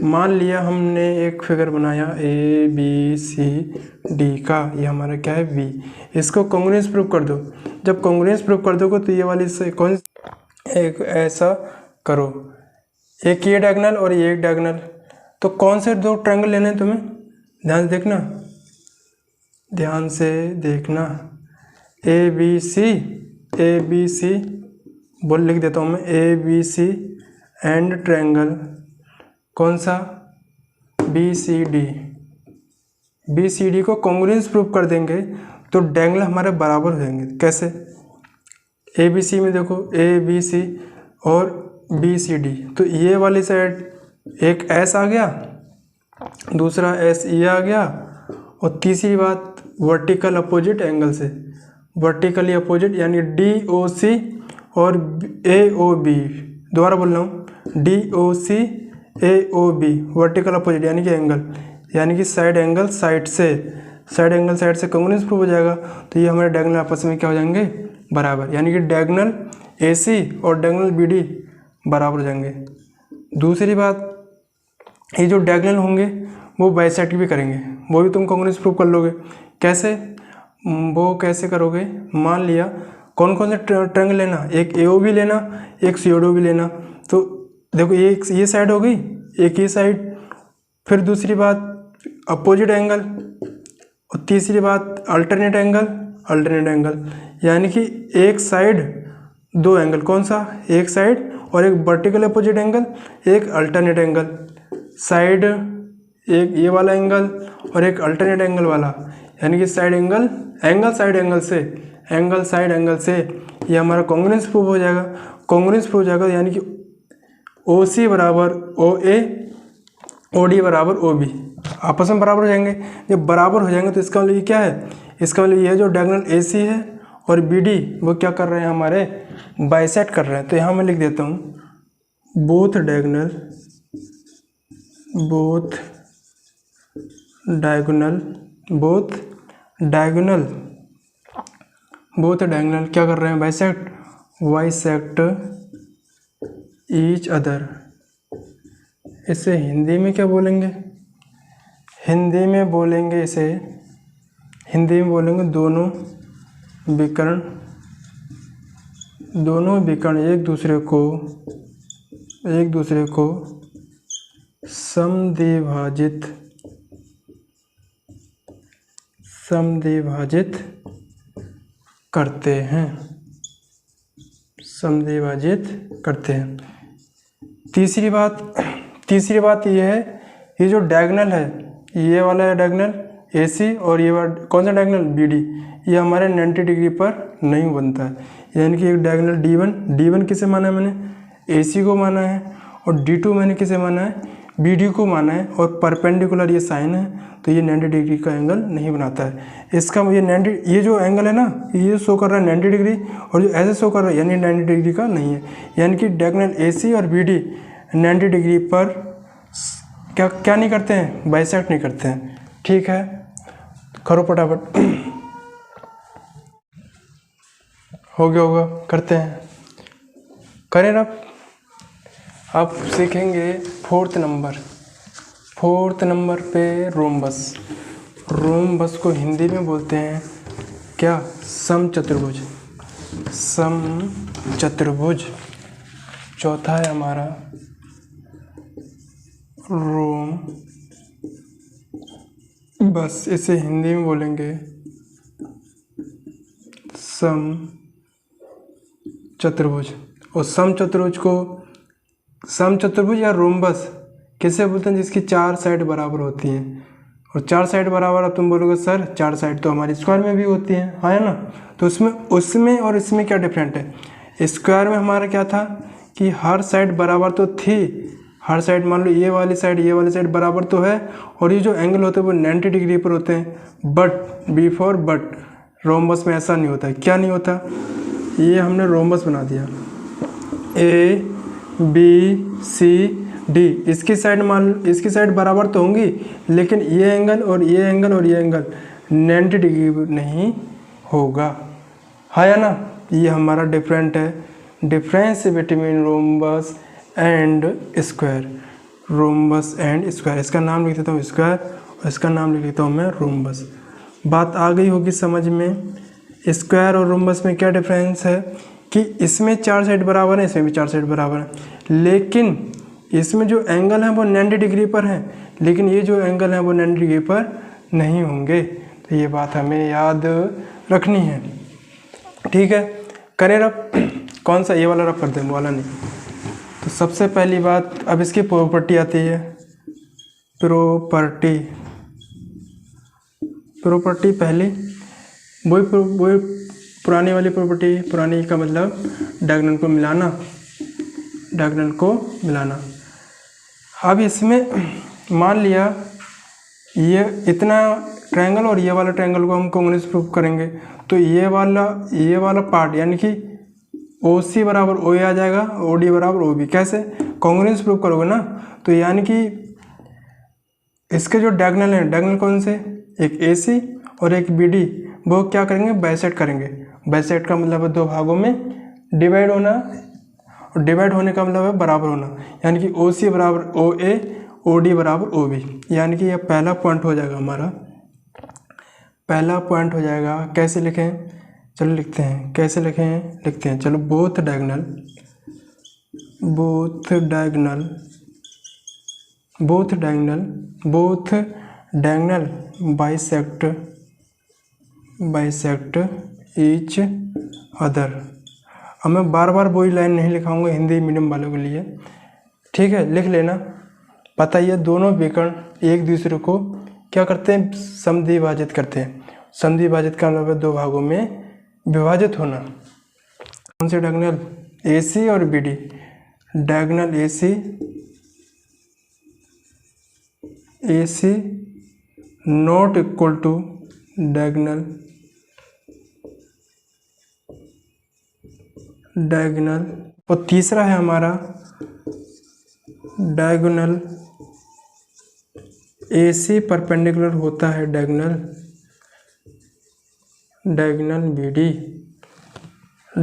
मान लिया हमने एक फिगर बनाया ABCD का, ये हमारा क्या है B, इसको कॉन्ग्रुएंस प्रूफ कर दो। जब कॉन्ग्रुएंस प्रूफ कर दोगे तो ये वाली से कौन एक ऐसा करो, एक ये डायगोनल और ये एक डायगोनल, तो कौन से दो ट्रायंगल लेने हैं तुम्हें? ध्यान से देखना, ABC बोल लिख देता हूँ मैं, ABC एंड ट्रायंगल कौन सा? BCD को कॉन्ग्रुएंस प्रूफ कर देंगे तो डायगोनल हमारे बराबर हो जाएंगे। कैसे? ABC में देखो, ABC और BCD, तो ये वाली साइड एक S आ गया, दूसरा SE आ गया, और तीसरी बात वर्टिकल अपोजिट एंगल से, वर्टिकली अपोजिट यानी DOC और AOB, दोबारा बोल रहा हूँ, DOC AOB वर्टिकल अपोजिट यानी कि एंगल, यानी कि साइड एंगल साइड से कॉन्ग्रुएंस प्रूफ हो जाएगा। तो ये हमारे डायगोनल आपस में क्या हो जाएंगे? बराबर, यानी कि डायगोनल AC और डायगोनल BD बराबर हो जाएंगे। दूसरी बात, ये जो डायगोनल होंगे वो बाइसेक्ट भी करेंगे, वो भी तुम कॉन्ग्रुएंस प्रूफ कर लोगे। कैसे? वो कैसे करोगे? मान लिया कौन कौन से ट्रायंगल लेना, एक AOB लेना, एक COD भी लेना। तो देखो ये साइड हो गई, एक ये साइड, फिर दूसरी बात अपोजिट एंगल, और तीसरी बात अल्टरनेट एंगल, यानी कि एक साइड दो एंगल, कौन सा? एक साइड और एक वर्टिकल अपोजिट एंगल, एक अल्टरनेट एंगल, साइड एक ये वाला एंगल और एक अल्टरनेट एंगल वाला, यानी कि साइड एंगल साइड एंगल से ये हमारा कॉन्ग्रुएंस प्रूफ हो जाएगा। यानी कि OC बराबर OA, OD बराबर OB, आपस में बराबर हो जाएंगे। जब बराबर हो जाएंगे तो इसका मतलब ये क्या है? इसका मतलब ये है जो डायगोनल AC है और BD वो क्या कर रहे हैं? हमारे बाइसेक्ट कर रहे हैं। तो यहाँ मैं लिख देता हूँ, बोथ डायगोनल क्या कर रहे हैं? Bisect each other. इसे हिंदी में क्या बोलेंगे? हिंदी में बोलेंगे दोनों विकर्ण एक दूसरे को समद्विभाजित करते हैं। तीसरी बात ये है, ये जो डायगोनल है, ये वाला है डायगोनल AC और ये वाला कौन सा डायगोनल? BD, ये हमारे 90 डिग्री पर नहीं बनता है। यानी कि एक डायगोनल D1 किसे माना है मैंने? AC को माना है, और D2 मैंने किसे माना है? BD को माना है और परपेंडिकुलर ये साइन है, तो ये 90 डिग्री का एंगल नहीं बनाता है। इसका ये 90, ये जो एंगल है ना, ये शो कर रहा है 90 डिग्री, और जो ऐसे शो कर रहा है यानी 90 डिग्री का नहीं है। यानी कि डायगोनल AC और BD 90 डिग्री पर क्या नहीं करते हैं, बाइसेक्ट नहीं करते हैं। ठीक है, करो फटाफट। हो गया होगा, करते हैं, करें ना। अब सीखेंगे फोर्थ नंबर पे रोम्बस। रोम्बस को हिंदी में बोलते हैं क्या, समचतुर्भुज। समचतुर्भुज। चौथा है हमारा रोम्बस, इसे हिंदी में बोलेंगे समचतुर्भुज। और समचतुर्भुज या रोम्बस किसे बोलते हैं, जिसकी 4 साइड बराबर होती हैं। और 4 साइड बराबर, अब तुम बोलोगे सर 4 साइड तो हमारी स्क्वायर में भी होती हैं, है ना। तो उसमें और इसमें क्या डिफरेंट है। स्क्वायर में हमारा क्या था कि हर साइड बराबर तो थी, हर साइड मान लो ये वाली साइड बराबर तो है, और ये जो एंगल होते हैं वो 90 डिग्री पर होते हैं। बट रोम्बस में ऐसा नहीं होता है। क्या नहीं होता, ये हमने रोम्बस बना दिया, ABCD, इसकी साइड बराबर तो होंगी, लेकिन ये एंगल और ये एंगल 90 डिग्री नहीं होगा, है या ना। ये हमारा difference between rhombus and square. इसका नाम लिख देता हूँ स्क्वायर और इसका नाम लिख देता हूँ मैं रोम्बस। बात आ गई होगी समझ में। स्क्वायर और रोम्बस में क्या डिफरेंस है कि इसमें 4 साइड बराबर है, इसमें भी 4 साइड बराबर है, लेकिन इसमें जो एंगल है वो 90 डिग्री पर है, लेकिन ये जो एंगल है वो 90 डिग्री पर नहीं होंगे। तो ये बात हमें याद रखनी है। ठीक है, करें रब। कौन सा, ये वाला रब कर दें, वो वाला नहीं। तो सबसे पहली बात, अब इसकी प्रॉपर्टी आती है, प्रॉपर्टी पहली वही पुरानी वाली प्रॉपर्टी। पुरानी का मतलब डायगोनल को मिलाना। अब इसमें मान लिया ये इतना ट्रायंगल और ये वाला ट्रायंगल को हम कॉन्ग्रुएंस प्रूव करेंगे, तो ये वाला पार्ट यानी कि OC बराबर OA आ जाएगा, OD बराबर OB। कैसे कॉन्ग्रुएंस प्रूव करोगे ना, तो यानी कि इसके जो डायगोनल हैं, डायगोनल कौन से, एक AC और एक BD, वो क्या करेंगे, बाइसेक्ट करेंगे। बाइसेक्ट का मतलब है 2 भागों में डिवाइड होना, और डिवाइड होने का मतलब है बराबर होना, यानी कि OC बराबर OA, OD बराबर OB। यानी कि यह पहला पॉइंट हो जाएगा हमारा, पहला पॉइंट हो जाएगा। कैसे लिखें, चलो लिखते हैं, कैसे लिखते हैं, चलो both diagonal bisect each other. अब मैं बार बार वही लाइन नहीं लिखाऊंगा हिंदी मीडियम वालों के लिए, ठीक है, लिख लेना। पता ही है दोनों विकर्ण एक दूसरे को क्या करते हैं, समद्विभाजित करते हैं। समद्विभाजित का मतलब है 2 भागों में विभाजित होना। कौन से डायगोनल, AC और BD। Diagonal AC not equal to diagonal और तीसरा है हमारा डायगोनल AC परपेंडिकुलर होता है diagonal BD।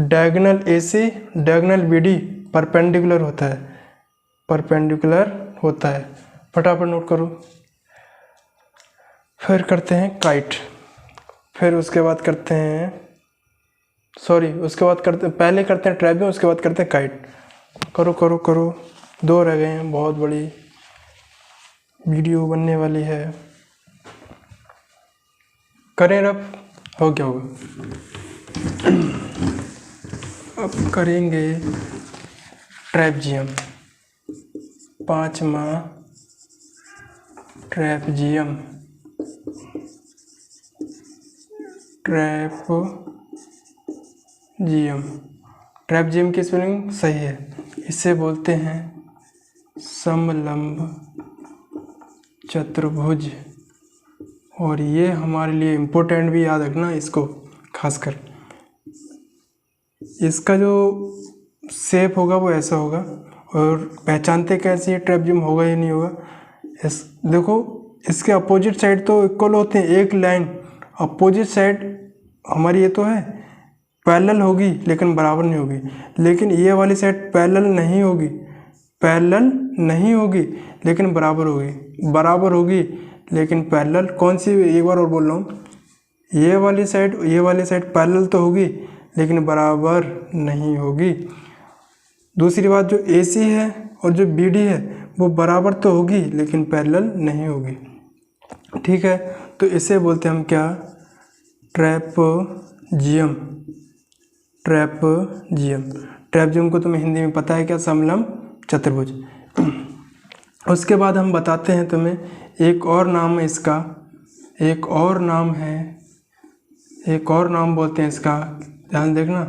Diagonal AC diagonal BD perpendicular होता है। फटाफट नोट करो। फिर करते हैं काइट, फिर उसके बाद करते हैं पहले करते हैं ट्रेबियम, उसके बाद करते हैं काइट। करो 2 रह गए हैं, बहुत बड़ी वीडियो बनने वाली है। करें रब, हो गया होगा। अब करेंगे ट्रेपजियम, 5वां ट्रेपजियम की स्पेलिंग सही है। इसे बोलते हैं समलंब चतुर्भुज। और ये हमारे लिए इम्पोर्टेंट भी याद रखना इसको खासकर, इसका जो शेप होगा वो ऐसा होगा। और पहचानते कैसे ये ट्रेपजियम होगा या नहीं होगा, इस देखो इसके अपोजिट साइड तो इक्वल होते हैं, एक लाइन अपोजिट साइड हमारी ये तो है पैरेलल होगी लेकिन बराबर नहीं होगी, लेकिन ये वाली साइड पैरेलल नहीं होगी, पैरेलल नहीं होगी लेकिन बराबर होगी, बराबर होगी लेकिन पैरेलल। कौन सी, एक बार और बोल रहा हूँ, ये वाली साइड पैरेलल तो होगी लेकिन बराबर नहीं होगी। दूसरी बात, जो AC है और जो BD है वो बराबर तो होगी लेकिन पैरेलल नहीं होगी। ठीक है, तो इसे बोलते हैं हम क्या, ट्रैपजियम। ट्रैपजियम को तुम्हें हिंदी में पता है क्या, समलंब चतुर्भुज। उसके बाद हम बताते हैं तुम्हें एक और नाम है इसका, एक और नाम बोलते हैं इसका, ध्यान देखना,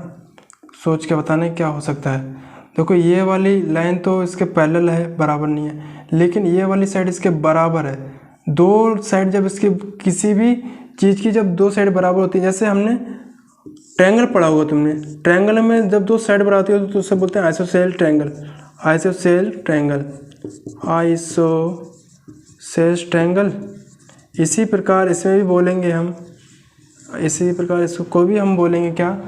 सोच के बताने क्या हो सकता है। देखो ये वाली लाइन तो इसके पैरेलल है, बराबर नहीं है, लेकिन ये वाली साइड इसके बराबर है। दो साइड जब इसकी किसी भी चीज़ की जब दो साइड बराबर होती है, जैसे हमने ट्रायंगल पढ़ा होगा तुमने, ट्रायंगल में जब दो साइड बराबर होती है तो उससे बोलते हैं आइसोसेल ट्रायंगल, आइसोसेल ट्रायंगल। इसी प्रकार इसमें भी बोलेंगे हम, इसी प्रकार इसको भी हम बोलेंगे क्या,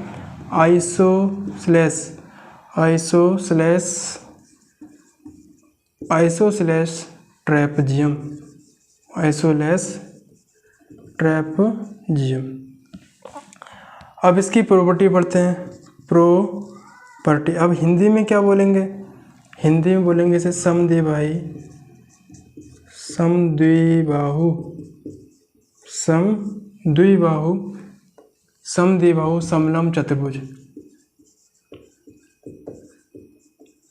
आइसोसेलेस ट्रैपजियम, ट्रैपजियम। अब इसकी प्रॉपर्टी पढ़ते हैं, प्रॉपर्टी। अब हिंदी में क्या बोलेंगे, हिंदी में बोलेंगे इसे समद्विबाहु समलंब चतुर्भुज,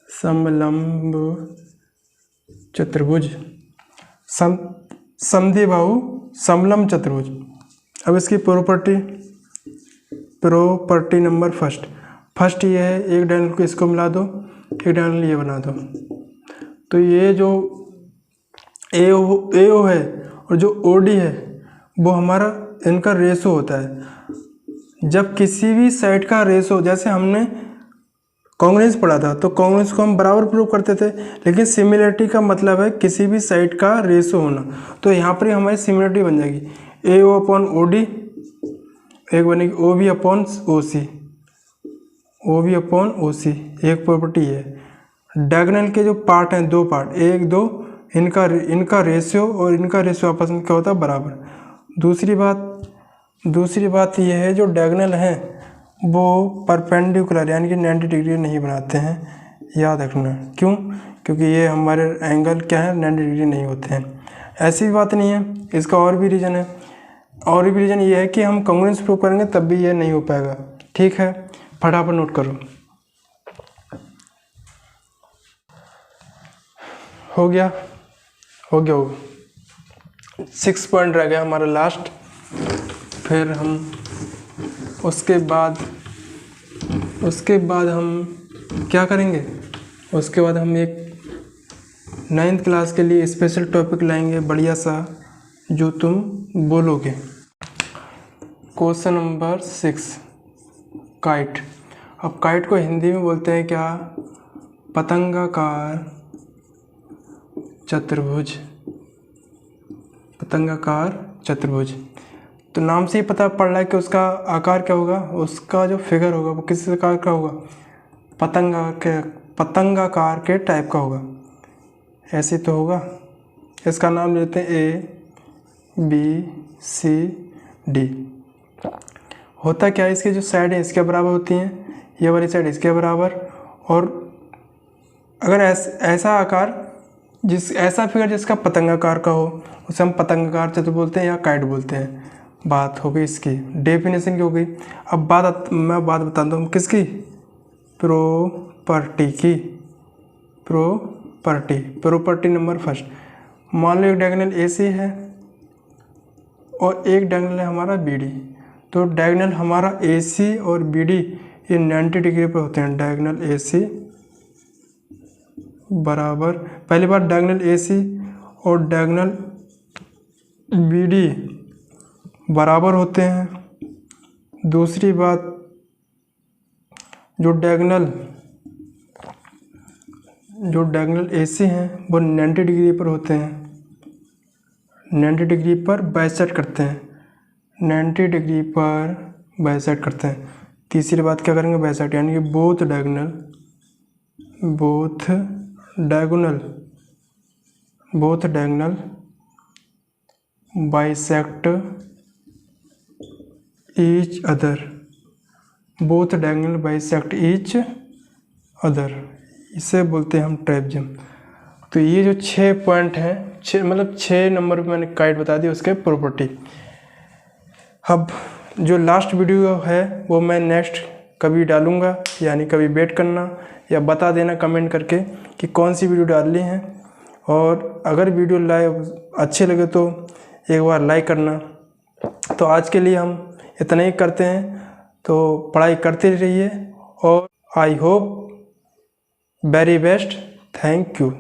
समलंब चतुर्भुज, समद्विबाहु समलंब चतुर्भुज। अब इसकी प्रॉपर्टी नंबर फर्स्ट ये है, एक डायगोनल को इसको मिला दो, एक डायगोनल ये बना दो, तो ये जो AO है और जो OD है वो हमारा इनका रेशो होता है। जब किसी भी साइड का रेशो, जैसे हमने कॉन्ग्रुएंस पढ़ा था तो कॉन्ग्रुएंस को हम बराबर प्रूव करते थे, लेकिन सिमिलरिटी का मतलब है किसी भी साइड का रेशो होना। तो यहाँ पर हमारी सिमिलरिटी बन जाएगी AO अपॉन OD, एक बनेगी OB अपॉन OC, एक प्रॉपर्टी है। डायगोनल के जो पार्ट हैं, दो पार्ट, एक दो, इनका रेशियो और इनका रेशियो आपस में क्या होता है, बराबर। दूसरी बात यह है, जो डायगोनल हैं वो परपेंडिकुलर यानी कि 90 डिग्री नहीं बनाते हैं, याद रखना। क्यों? क्योंकि ये हमारे एंगल क्या है, 90 डिग्री नहीं होते हैं। ऐसी भी बात नहीं है, इसका और भी रीज़न है, और भी रीज़न ये है कि हम कॉन्ग्रुएंस प्रूव करेंगे तब भी ये नहीं हो पाएगा। ठीक है, फटाफट नोट करो। हो गया 6 पॉइंट रह गया हमारा लास्ट। फिर हम उसके बाद हम क्या करेंगे, उसके बाद हम एक 9th क्लास के लिए स्पेशल टॉपिक लाएंगे बढ़िया सा, जो तुम बोलोगे। Question number 6, kite. अब काइट को हिंदी में बोलते हैं क्या, पतंगाकार चतुर्भुज। तो नाम से ही पता पड़ रहा है कि उसका आकार क्या होगा, उसका जो फिगर होगा वो किस आकार का होगा, पतंगाकार के टाइप का होगा, ऐसे तो होगा। इसका नाम लेते हैं ABCD। होता क्या है, इसकी जो साइड है इसके बराबर होती हैं, ये वाली साइड इसके बराबर, और अगर ऐसा आकार, ऐसा फिगर जिसका पतंगाकार का हो उसे हम पतंगाकार चतुर्भुज बोलते हैं या काइट बोलते हैं। बात हो गई इसकी, डेफिनेशन की हो गई। अब मैं बात बताता हूँ किसकी, प्रॉपर्टी नंबर फर्स्ट। मान लो एक डायगोनल AC है और एक डायगोनल है हमारा BD। तो डायगोनल हमारा AC और BD ये 90 डिग्री पर होते हैं, डायगोनल AC बराबर, पहली बार डायगोनल AC और डायगोनल BD बराबर होते हैं। दूसरी बात, जो डायगोनल AC हैं वो 90 डिग्री पर होते हैं, 90 डिग्री पर बाइसेक्ट करते हैं, 90 डिग्री पर बाइसेक्ट करते हैं। तीसरी बात क्या करेंगे, बाइसेक्ट, यानी कि both diagonal bisect each other, both diagonal bisect each other, इसे बोलते हैं हम ट्रेपेजियम। तो ये जो 6 पॉइंट हैं, 6 नंबर पे मैंने गाइड बता दी उसके प्रॉपर्टी। अब जो लास्ट वीडियो है वो मैं नेक्स्ट कभी डालूँगा, यानी कभी वेट करना या बता देना कमेंट करके कि कौन सी वीडियो डालनी है। और अगर वीडियो अच्छे लगे तो एक बार लाइक करना। तो आज के लिए हम इतना ही करते हैं, तो पढ़ाई करते रहिए और I hope very best, thank you.